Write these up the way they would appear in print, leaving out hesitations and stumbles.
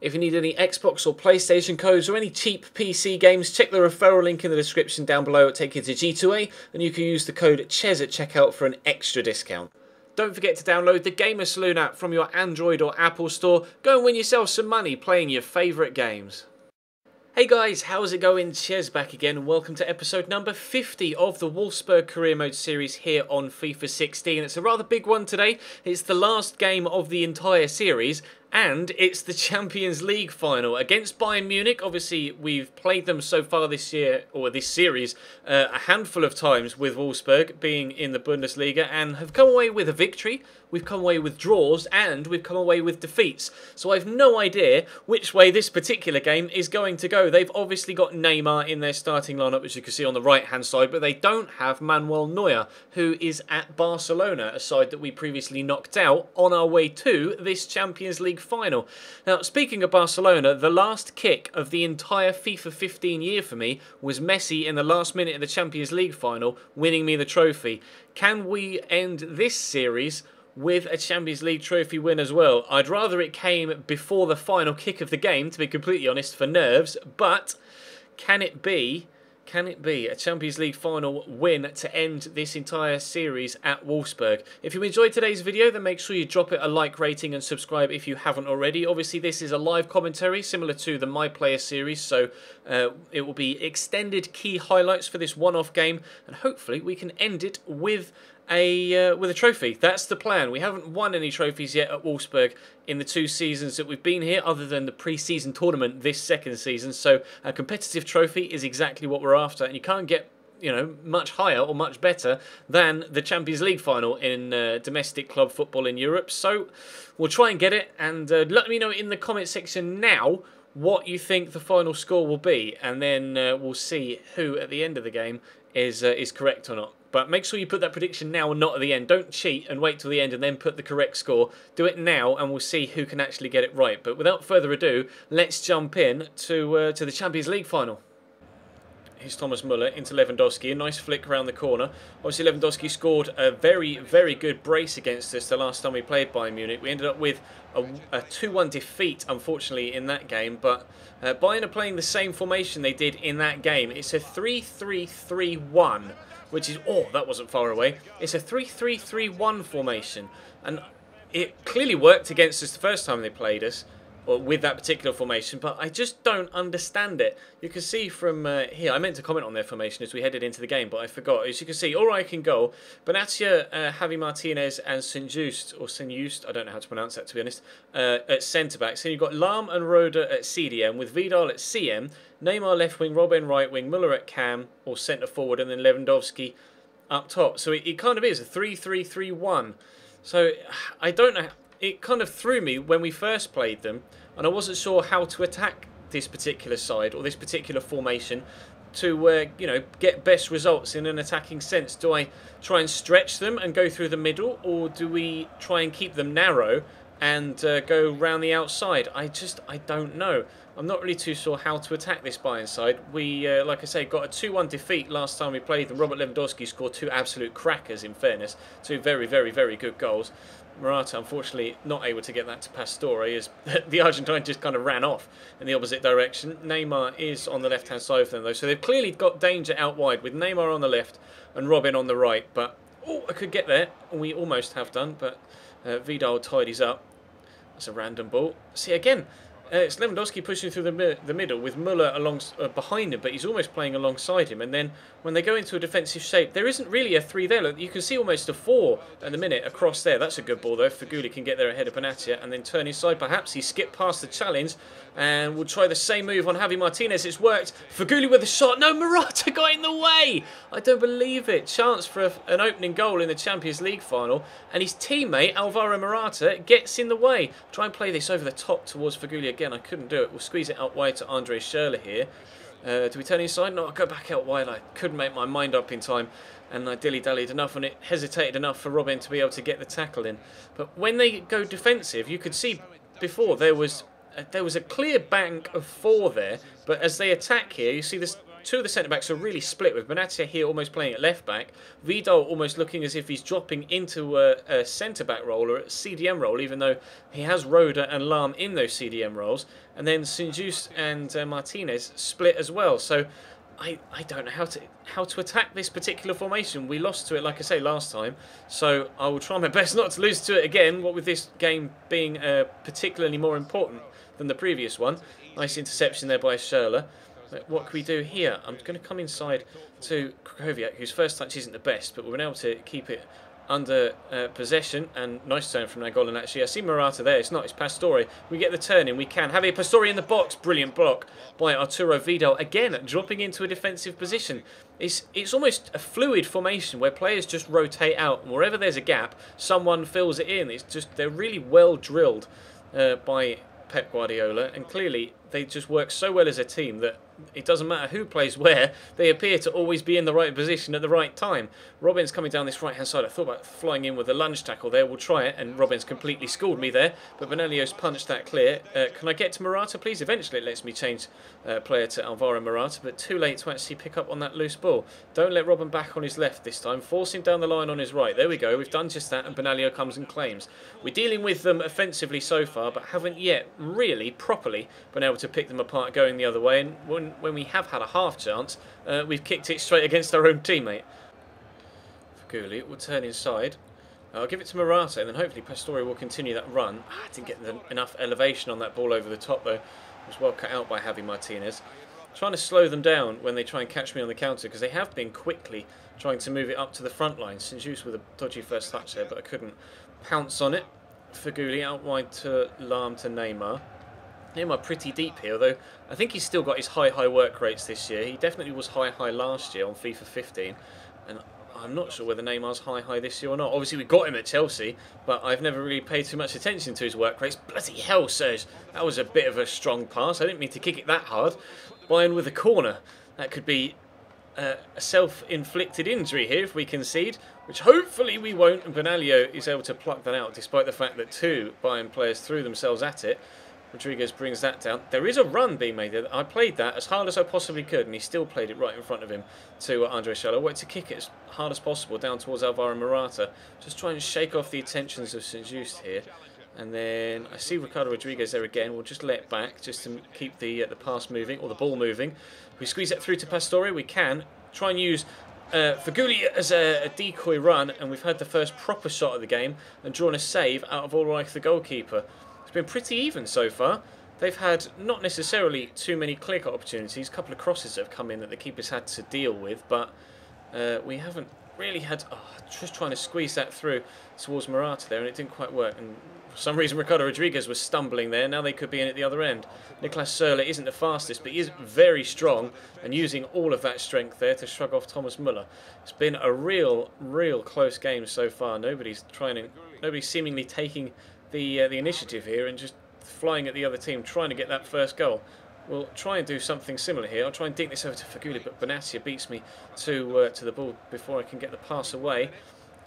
If you need any Xbox or PlayStation codes or any cheap PC games, check the referral link in the description down below. It'll take you to G2A and you can use the code CHES at checkout for an extra discount. Don't forget to download the Gamer Saloon app from your Android or Apple store. Go and win yourself some money playing your favourite games. Hey guys, how's it going? Ches back again and welcome to episode number 50 of the Wolfsburg Career Mode series here on FIFA 16. It's a rather big one today. It's the last game of the entire series and it's the Champions League final against Bayern Munich. Obviously, we've played them so far this year, or this series, a handful of times with Wolfsburg being in the Bundesliga and have come away with a victory. We've come away with draws and we've come away with defeats. So I've no idea which way this particular game is going to go. They've obviously got Neymar in their starting lineup, as you can see on the right-hand side, but they don't have Manuel Neuer, who is at Barcelona, a side that we previously knocked out on our way to this Champions League final. Now, speaking of Barcelona, the last kick of the entire FIFA 15 year for me was Messi in the last minute of the Champions League final, winning me the trophy. Can we end this series with a Champions League trophy win as well? I'd rather it came before the final kick of the game, to be completely honest, for nerves, but can it be a Champions League final win to end this entire series at Wolfsburg? If you enjoyed today's video, then make sure you drop it a like rating and subscribe if you haven't already. Obviously, this is a live commentary similar to the My Player series, so it will be extended key highlights for this one-off game, and hopefully we can end it with a trophy. That's the plan. We haven't won any trophies yet at Wolfsburg in the 2 seasons that we've been here, other than the pre-season tournament this second season. So a competitive trophy is exactly what we're after, and you can't get, you know, much higher or much better than the Champions League final in domestic club football in Europe. So we'll try and get it, and let me know in the comment section now what you think the final score will be, and then we'll see who at the end of the game is correct or not. But make sure you put that prediction now and not at the end. Don't cheat and wait till the end and then put the correct score. Do it now and we'll see who can actually get it right. But without further ado, let's jump in to the Champions League final. Here's Thomas Müller into Lewandowski. A nice flick around the corner. Obviously, Lewandowski scored a very, very good brace against us the last time we played Bayern Munich. We ended up with a 2-1 defeat, unfortunately, in that game. But Bayern are playing the same formation they did in that game. It's a 3-3-3-1. Which is, oh, that wasn't far away. It's a 3-3-3-1 formation. And it clearly worked against us the first time they played us, or with that particular formation, but I just don't understand it. You can see from here, I meant to comment on their formation as we headed into the game, but I forgot. As you can see, Ulreich in goal, Benatia, Javi Martinez, and Saint-Just, I don't know how to pronounce that, to be honest, at centre-back. So you've got Lahm and Rode at CDM, with Vidal at CM, Neymar left wing, Robben right wing, Müller at cam, or centre forward, and then Lewandowski up top. So it kind of is a 3-3-3-1. So I don't know. It kind of threw me when we first played them, and I wasn't sure how to attack this particular side or this particular formation to you know, get best results in an attacking sense. Do I try and stretch them and go through the middle, or do we try and keep them narrow and go round the outside? I don't know. I'm not really too sure how to attack this Bayern side. We, like I say, got a 2-1 defeat last time we played them. Robert Lewandowski scored 2 absolute crackers, in fairness. 2 very, very, very good goals. Morata, unfortunately, not able to get that to Pastore, as the Argentine just kind of ran off in the opposite direction. Neymar is on the left-hand side of them, though, so they've clearly got danger out wide, with Neymar on the left and Robben on the right. But, oh, I could get there. We almost have done, but Vidal tidies up. That's a random ball. See, again, it's Lewandowski pushing through the middle with Müller behind him, but he's almost playing alongside him. And then when they go into a defensive shape, there isn't really a 3 there. Look, you can see almost a 4 at the minute across there. That's a good ball, though. Feghouli can get there ahead of Benatia and then turn inside. Perhaps he skipped past the challenge and will try the same move on Javi Martinez. It's worked. Feghouli with a shot. No, Morata got in the way. I don't believe it. Chance for an opening goal in the Champions League final. And his teammate, Alvaro Morata, gets in the way. Try and play this over the top towards Feghouli again. I couldn't do it. We'll squeeze it out wide to Andre Schürrle here. Do we turn inside? No, I'll go back out wide. I couldn't make my mind up in time, and I dilly-dallied enough on it, hesitated enough for Robben to be able to get the tackle in. But when they go defensive, you could see before there was a clear bank of 4 there, but as they attack here, you see this two of the centre-backs are really split, with Benatia here almost playing at left-back, Vidal almost looking as if he's dropping into a centre-back role or a CDM role, even though he has Roda and Lahm in those CDM roles, and then St-Juste and Martinez split as well. So I don't know how to attack this particular formation. We lost to it, like I say, last time, so I will try my best not to lose to it again, what with this game being particularly more important than the previous one. Nice interception there by Schürrle. What can we do here? I'm going to come inside to Krychowiak, whose first touch isn't the best, but we've been able to keep it under possession, and nice turn from Nainggolan actually. I see Morata there, it's not, it's Pastore. We get the turn in, we can. Javier Pastore in the box, brilliant block by Arturo Vidal, again dropping into a defensive position. It's almost a fluid formation where players just rotate out, and wherever there's a gap, someone fills it in. It's just, they're really well drilled by Pep Guardiola, and clearly they just work so well as a team that it doesn't matter who plays where, they appear to always be in the right position at the right time. Robben's coming down this right-hand side. I thought about flying in with a lunge tackle there. We'll try it, and Robben's completely schooled me there, but Benelio's punched that clear. Can I get to Morata, please? Eventually it lets me change player to Alvaro Morata, but too late to actually pick up on that loose ball. Don't let Robben back on his left this time. Force him down the line on his right. There we go. We've done just that, and Benelio comes and claims. We're dealing with them offensively so far, but haven't yet really properly been able to pick them apart going the other way, and when we have had a half chance, we've kicked it straight against our own teammate. Feghouli will turn inside. I'll give it to Morata, and then hopefully Pastore will continue that run. I didn't get enough elevation on that ball over the top though. It was well cut out by Javi Martinez. Trying to slow them down when they try and catch me on the counter, because they have been quickly trying to move it up to the front line. St-Juste with a dodgy first touch there, but I couldn't pounce on it. Feghouli out wide to Lahm to Neymar. Neymar pretty deep here, although I think he's still got his high work rates this year. He definitely was high last year on FIFA 15, and I'm not sure whether Neymar's high this year or not. Obviously we got him at Chelsea, but I've never really paid too much attention to his work rates. Bloody hell, Serge, that was a bit of a strong pass. I didn't mean to kick it that hard. Bayern with a corner. That could be a self-inflicted injury here if we concede, which hopefully we won't, and Benalio is able to pluck that out despite the fact that two Bayern players threw themselves at it. Rodriguez brings that down. There is a run being made there. I played that as hard as I possibly could, and he still played it right in front of him to Andre Schürrle. I wanted to kick it as hard as possible down towards Alvaro Morata. Just trying to shake off the attentions of St-Juste here. And then I see Ricardo Rodriguez there again. We'll just let it back just to keep the pass moving, or the ball moving. We squeeze that through to Pastore. We can try and use Feghouli as a decoy run, and we've had the first proper shot of the game and drawn a save out of Ulreich, the goalkeeper. It's been pretty even so far. They've had not necessarily too many clear-cut opportunities, a couple of crosses that have come in that the keeper's had to deal with, but we haven't really had... Oh, just trying to squeeze that through towards Morata there, and it didn't quite work. And for some reason Ricardo Rodriguez was stumbling there. Now they could be in at the other end. Niklas Schürrle isn't the fastest, but he is very strong, and using all of that strength there to shrug off Thomas Müller. It's been a real close game so far. Nobody's seemingly taking the initiative here and just flying at the other team, trying to get that first goal. We'll try and do something similar here. I'll try and dink this over to Feghouli, but Benatia beats me to the ball before I can get the pass away.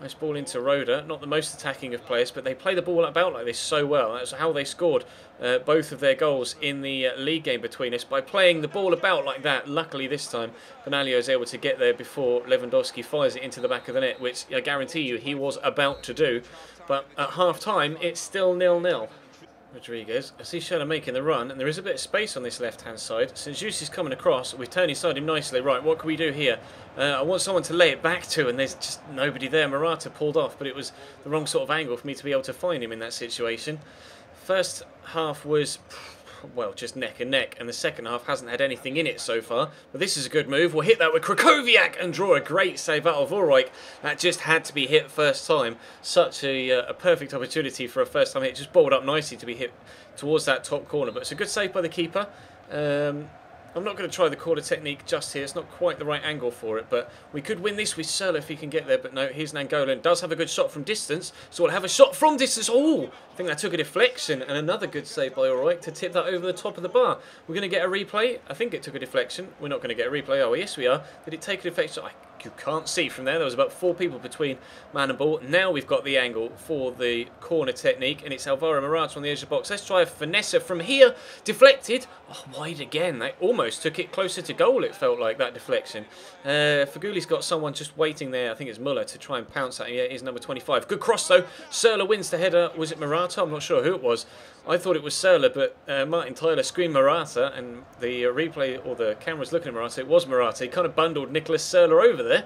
Nice ball into Roda. Not the most attacking of players, but they play the ball about like this so well. That's how they scored both of their goals in the league game between us, by playing the ball about like that. Luckily this time, Benalio is able to get there before Lewandowski fires it into the back of the net, which I guarantee you he was about to do. But at half-time, it's still 0-0. Rodriguez, I see Schürrle making the run, and there is a bit of space on this left-hand side. St-Juste is coming across. We've turned inside him nicely. Right, what can we do here? I want someone to lay it back to, and there's just nobody there. Morata pulled off, but it was the wrong sort of angle for me to be able to find him in that situation. First half was, well, just neck and neck, and the second half hasn't had anything in it so far. But this is a good move. We'll hit that with Krychowiak and draw a great save out of Ulreich. That just had to be hit first time. Such a perfect opportunity for a first time hit. Just balled up nicely to be hit towards that top corner. But it's a good save by the keeper. I'm not going to try the corner technique just here. It's not quite the right angle for it, but we could win this with Schürrle if he can get there. But no, here's Nainggolan. Does have a good shot from distance, so we'll have a shot from distance. Oh, I think that took a deflection, and another good save by Ulreich to tip that over the top of the bar. We're going to get a replay. I think it took a deflection. We're not going to get a replay, are we? Yes, we are. Did it take a deflection? I you can't see from there. There was about 4 people between man and ball. Now we've got the angle for the corner technique, and it's Alvaro Morata on the edge of the box. Let's try a finesse from here. Deflected. Oh, wide again. They almost took it closer to goal, it felt like, that deflection. Faguli's got someone just waiting there. I think it's Muller to try and pounce at him. Yeah, it is number 25. Good cross, though. Sörler wins the header. Was it Morata? I'm not sure who it was. I thought it was Sörler, but Martin Tyler screamed Morata, and the replay, or the camera's looking at Morata. It was Morata. He kind of bundled Nicholas Sörler over there.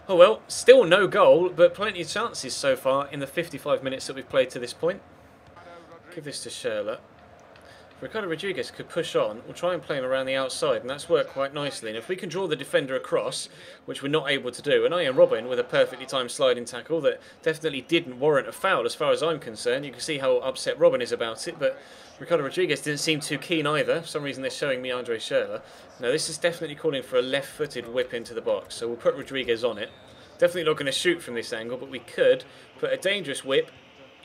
Oh well, still no goal, but plenty of chances so far in the 55 minutes that we've played to this point. Give this to Sörler. Ricardo Rodriguez could push on. We'll try and play him around the outside, and that's worked quite nicely. And if we can draw the defender across, which we're not able to do, and Arjen Robben with a perfectly timed sliding tackle that definitely didn't warrant a foul as far as I'm concerned. You can see how upset Robben is about it, but Ricardo Rodriguez didn't seem too keen either. For some reason they're showing me Andre Schürrle. Now this is definitely calling for a left-footed whip into the box, so we'll put Rodriguez on it. Definitely not going to shoot from this angle, but we could put a dangerous whip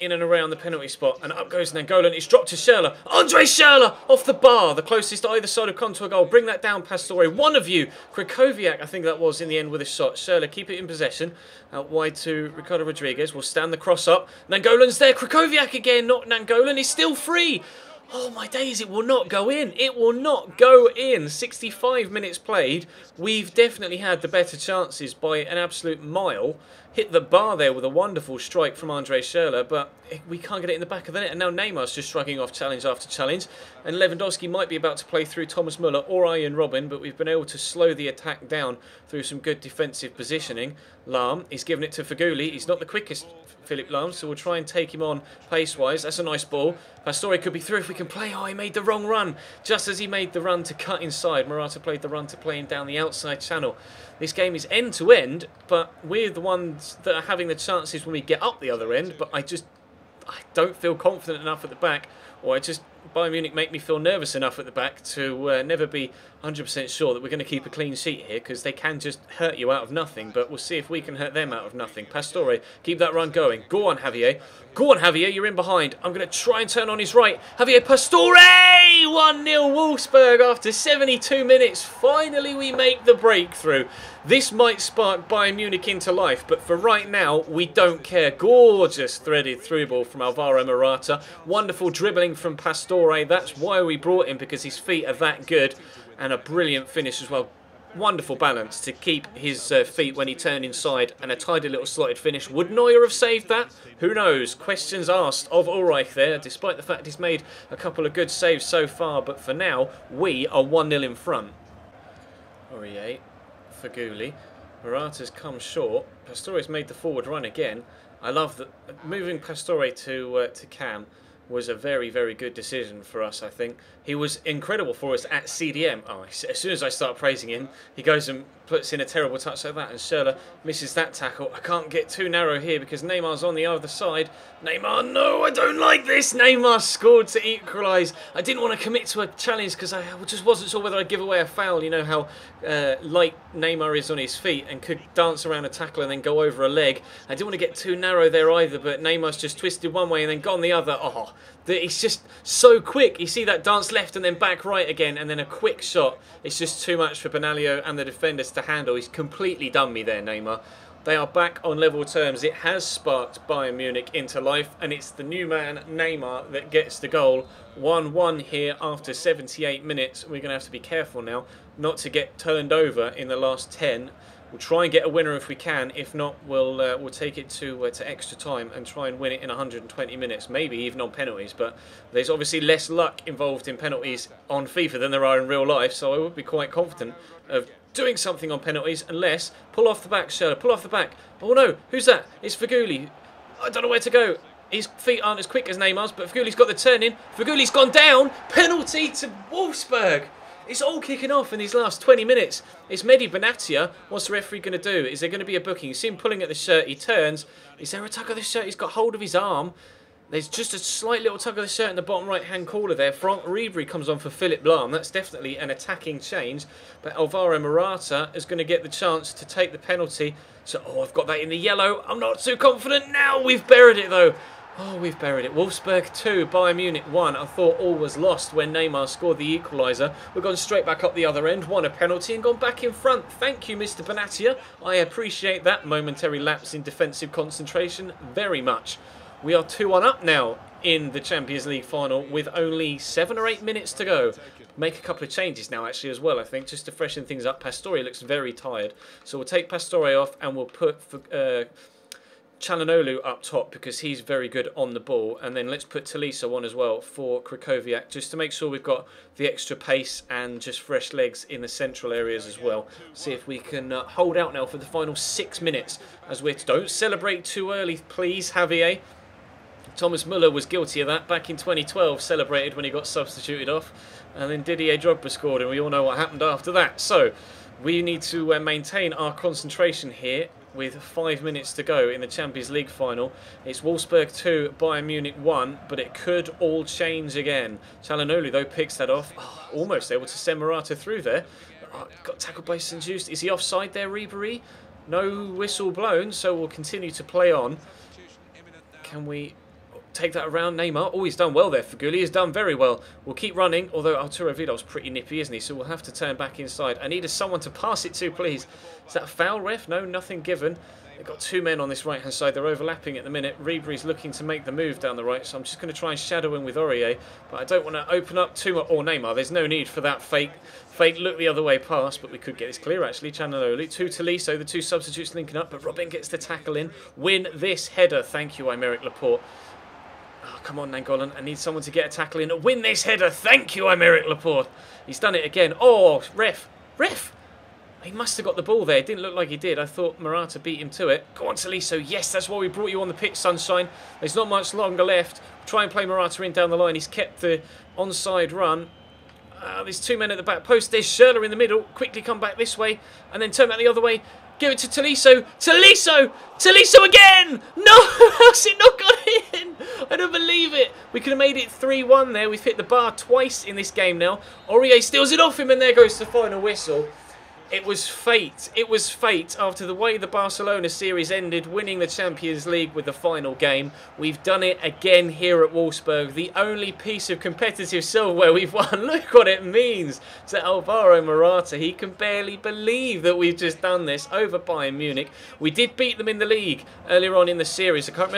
in and around the penalty spot, and up goes Nainggolan. It's dropped to Schürrle. Andre Schürrle off the bar, the closest either side of contour goal. Bring that down, Pastore. One of you. Krychowiak, I think that was in the end with a shot. Schürrle keep it in possession. Out wide to Ricardo Rodriguez. Will stand the cross up. Nainggolan's there. Krychowiak again. Not Nainggolan. He's still free. Oh my days, it will not go in. It will not go in. 65 minutes played. We've definitely had the better chances by an absolute mile. Hit the bar there with a wonderful strike from Andre Schürrle, but we can't get it in the back of the net. And now Neymar's just shrugging off challenge after challenge. And Lewandowski might be about to play through Thomas Muller or Arjen Robben, but we've been able to slow the attack down through some good defensive positioning. Lahm, he's given it to Feghouli. He's not the quickest, Philipp Lahm, so we'll try and take him on pace-wise. That's a nice ball. Pastore could be through if we can play. Oh, he made the wrong run. Just as he made the run to cut inside, Morata played the run to play him down the outside channel. This game is end-to-end, but we're the ones that are having the chances when we get up the other end, but I don't feel confident enough at the back, or Bayern Munich make me feel nervous enough at the back to never be 100% sure that we're going to keep a clean sheet here, because they can just hurt you out of nothing, but we'll see if we can hurt them out of nothing. Pastore, keep that run going. Go on, Javier. Go on, Javier, you're in behind. I'm going to try and turn on his right. Javier Pastore! 1-0 Wolfsburg after 72 minutes. Finally we make the breakthrough. This might spark Bayern Munich into life, but for right now, we don't care. Gorgeous threaded through ball from Alvaro Morata. Wonderful dribbling from Pastore. That's why we brought him, because his feet are that good. And a brilliant finish as well. Wonderful balance to keep his feet when he turned inside, and a tidy little slotted finish. Would Neuer have saved that? Who knows? Questions asked of Ulreich there, despite the fact he's made a couple of good saves so far. But for now, we are 1-0 in front. Aurier, Feghouli. Morata's come short. Pastore's made the forward run again. I love that moving Pastore to Cam was a very, very good decision for us, I think. He was incredible for us at CDM. Oh, as soon as I start praising him, he goes and puts in a terrible touch like that, and Schürrle misses that tackle. I can't get too narrow here because Neymar's on the other side. Neymar, no, I don't like this. Neymar scored to equalise. I didn't want to commit to a challenge because I just wasn't sure whether I'd give away a foul. You know how light Neymar is on his feet and could dance around a tackle and then go over a leg. I didn't want to get too narrow there either, but Neymar's just twisted one way and then gone the other. Oh, it's just so quick. You see that dance left and then back right again, and then a quick shot. It's just too much for Benaglio and the defenders to handle. He's completely done me there, Neymar. They are back on level terms. It has sparked Bayern Munich into life, and it's the new man, Neymar, that gets the goal. 1-1 here after 78 minutes. We're going to have to be careful now not to get turned over in the last 10. We'll try and get a winner if we can. If not, we'll take it to extra time and try and win it in 120 minutes, maybe even on penalties. But there's obviously less luck involved in penalties on FIFA than there are in real life, so I would be quite confident of doing something on penalties, unless pull off the back, Schürrle, pull off the back. Oh no, who's that? It's Feghouli. I don't know where to go. His feet aren't as quick as Neymar's, but Fegouli's got the turn in. Fegouli's gone down. Penalty to Wolfsburg. It's all kicking off in these last 20 minutes. It's Mehdi Benatia. What's the referee going to do? Is there going to be a booking? You see him pulling at the shirt. He turns. Is there a tug of the shirt? He's got hold of his arm. There's just a slight little tug of the shirt in the bottom right-hand corner there. Franck Ribéry comes on for Philipp Lahm. That's definitely an attacking change. But Alvaro Morata is going to get the chance to take the penalty. So, oh, I've got that in the yellow. I'm not too confident now. We've buried it, though. Oh, we've buried it. Wolfsburg 2, Bayern Munich 1. I thought all was lost when Neymar scored the equaliser. We've gone straight back up the other end, won a penalty and gone back in front. Thank you, Mr. Benatia. I appreciate that momentary lapse in defensive concentration very much. We are 2-1 up now in the Champions League final with only 7 or 8 minutes to go. Make a couple of changes now actually as well, I think, just to freshen things up. Pastore looks very tired. So we'll take Pastore off and we'll put Çalhanoğlu up top because he's very good on the ball, and then let's put Tolisso on as well for Krychowiak just to make sure we've got the extra pace and just fresh legs in the central areas as well. See if we can hold out now for the final 6 minutes as we don't celebrate too early, please, Javier. Thomas Müller was guilty of that back in 2012, celebrated when he got substituted off, and then Didier Drogba scored, and we all know what happened after that. So we need to maintain our concentration here with 5 minutes to go in the Champions League final. It's Wolfsburg 2, Bayern Munich 1, but it could all change again. Çalhanoğlu, though, picks that off. Oh, almost able to send Morata through there. Oh, got tackled by St-Just. Is he offside there, Ribéry? No whistle blown, so we'll continue to play on. Can we take that around? Neymar. Oh, he's done well there. Feghouli has done very well. We'll keep running, although Arturo Vidal's pretty nippy, isn't he? So we'll have to turn back inside. I need someone to pass it to, please. Is that a foul, ref? No, nothing given. They've got 2 men on this right-hand side. They're overlapping at the minute. Ribéry's looking to make the move down the right, so I'm just going to try and shadow him with Aurier. But I don't want to open up too much. Or Neymar. There's no need for that fake look the other way pass, but we could get this clear, actually. Çalhanoğlu to Tolisso, the 2 substitutes linking up, but Robin gets the tackle in. Win this header. Thank you, Aymeric Laporte. Oh, come on, Nainggolan. I need someone to get a tackle in. Win this header. Thank you, Aymeric Laporte. He's done it again. Oh, ref. Ref. He must have got the ball there. It didn't look like he did. I thought Morata beat him to it. Go on, Tolisso. Yes, that's why we brought you on the pitch, Sunshine. There's not much longer left. Try and play Morata in down the line. He's kept the onside run. There's 2 men at the back post. There's Schürrle in the middle. Quickly come back this way and then turn back the other way. Give it to Tolisso. Tolisso! Tolisso again! No! How's it not got in? I don't believe it. We could have made it 3-1 there. We've hit the bar twice in this game now. Aurier steals it off him and there goes the final whistle. It was fate. It was fate after the way the Barcelona series ended, winning the Champions League with the final game. We've done it again here at Wolfsburg. The only piece of competitive silverware we've won. Look what it means to Alvaro Morata. He can barely believe that we've just done this over Bayern Munich. We did beat them in the league earlier on in the series. I can't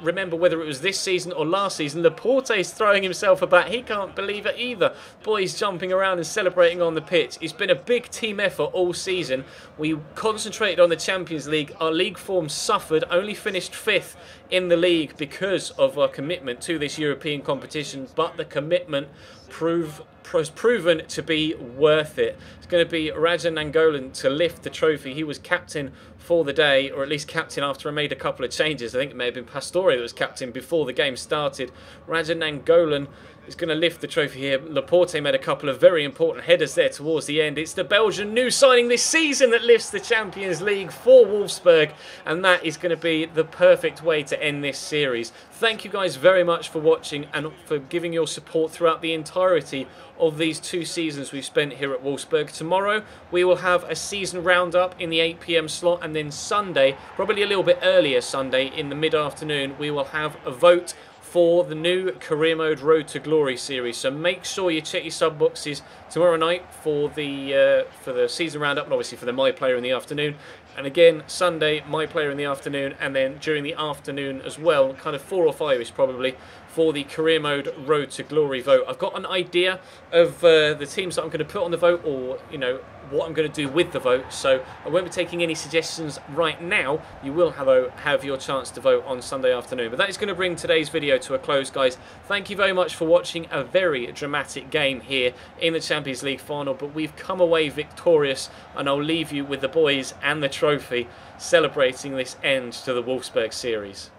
remember whether it was this season or last season. Laporte is throwing himself about. He can't believe it either. Boys jumping around and celebrating on the pitch. It's been a big team effort all season. We concentrated on the Champions League. Our league form suffered, only finished 5th in the league because of our commitment to this European competition, but the commitment has proven to be worth it. It's going to be Radja Nainggolan to lift the trophy. He was captain for the day, or at least captain after I made a couple of changes. I think it may have been Pastore that was captain before the game started. Radja Nainggolan is going to lift the trophy here. Laporte made a couple of very important headers there towards the end. It's the Belgian new signing this season that lifts the Champions League for Wolfsburg, and that is going to be the perfect way to end this series. Thank you guys very much for watching and for giving your support throughout the entirety of these 2 seasons we've spent here at Wolfsburg. Tomorrow we will have a season roundup in the 8 PM slot, and then Sunday, probably a little bit earlier Sunday in the mid-afternoon, we will have a vote for the new Career Mode Road to Glory series. So make sure you check your sub boxes tomorrow night for the season roundup, and obviously for the My Player in the afternoon. And again, Sunday, My Player in the afternoon, and then during the afternoon as well, kind of 4 or 5-ish probably, for the Career Mode Road to Glory vote. I've got an idea of the teams that I'm going to put on the vote, or, you know, what I'm going to do with the vote, so I won't be taking any suggestions right now. You will have your chance to vote on Sunday afternoon. But that is going to bring today's video to a close, guys. Thank you very much for watching a very dramatic game here in the Champions League final, but we've come away victorious, and I'll leave you with the boys and the trophy celebrating this end to the Wolfsburg series.